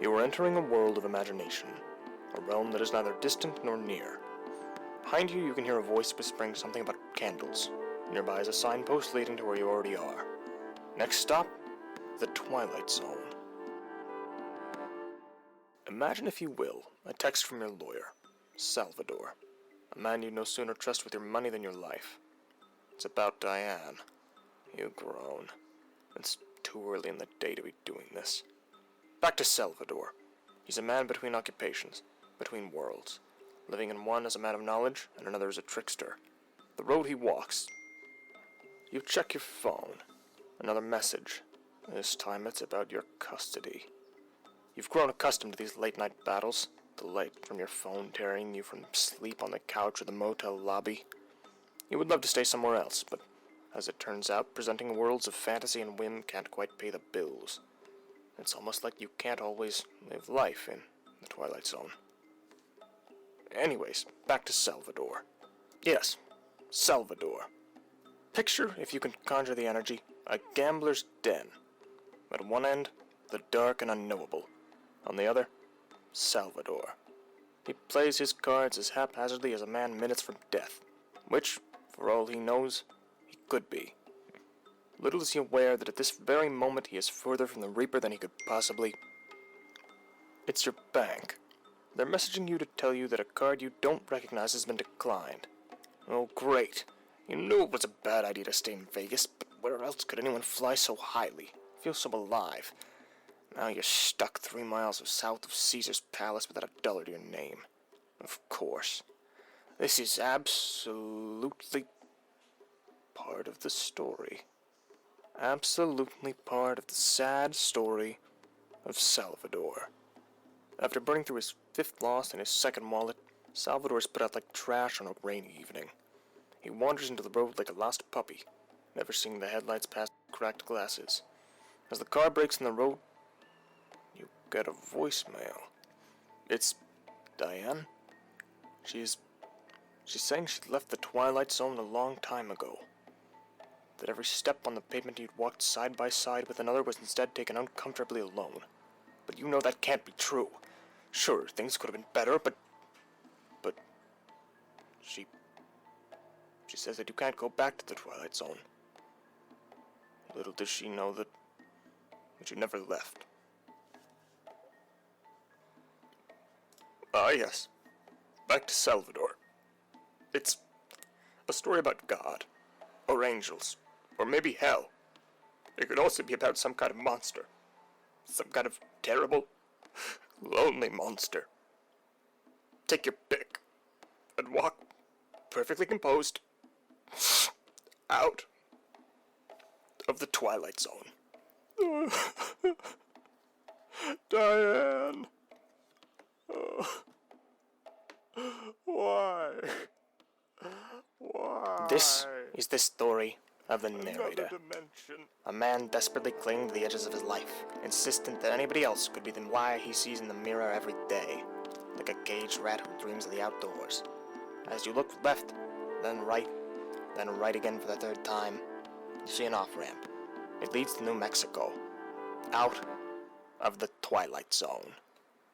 You are entering a world of imagination, a realm that is neither distant nor near. Behind you, you can hear a voice whispering something about candles. Nearby is a signpost leading to where you already are. Next stop, the Twilight Zone. Imagine, if you will, a text from your lawyer, Salvador, a man you'd no sooner trust with your money than your life. It's about Diane. You groan. It's too early in the day to be doing this. Back to Salvador. He's a man between occupations, between worlds, living in one as a man of knowledge and another as a trickster. The road he walks. You check your phone. Another message. This time it's about your custody. You've grown accustomed to these late-night battles, the light from your phone tearing you from sleep on the couch or the motel lobby. You would love to stay somewhere else, but as it turns out, presenting worlds of fantasy and whim can't quite pay the bills. It's almost like you can't always live life in the Twilight Zone. Anyways, back to Salvador. Yes, Salvador. Picture, if you can conjure the energy, a gambler's den. At one end, the dark and unknowable. On the other, Salvador. He plays his cards as haphazardly as a man minutes from death, which, for all he knows, he could be. Little is he aware that at this very moment he is further from the Reaper than he could possibly. It's your bank. They're messaging you to tell you that a card you don't recognize has been declined. Oh, great. You knew it was a bad idea to stay in Vegas, but where else could anyone fly so highly, feel so alive? Now you're stuck 3 miles south of Caesar's Palace without a dollar to your name. Of course. This is absolutely part of the story. Absolutely part of the sad story of Salvador. After burning through his 5th loss and his 2nd wallet, Salvador is put out like trash on a rainy evening. He wanders into the road like a lost puppy, never seeing the headlights past cracked glasses. As the car brakes in the road, you get a voicemail. It's Diane. She's saying she left the Twilight Zone a long time ago. That every step on the pavement you'd walked side by side with another was instead taken uncomfortably alone. But you know that can't be true. Sure, things could have been better, but she says that you can't go back to the Twilight Zone. Little does she know that you never left. Ah, yes. Back to Salvador. It's a story about God, or angels, or maybe hell. It could also be about some kind of monster. Some kind of terrible, lonely monster. Take your pick, and walk, perfectly composed, out of the Twilight Zone. Diane. Why? This is the story of the narrator. A man desperately clinging to the edges of his life, insistent that anybody else could be the why he sees in the mirror every day, like a caged rat who dreams of the outdoors. As you look left, then right again for the 3rd time, you see an off-ramp. It leads to New Mexico, out of the Twilight Zone.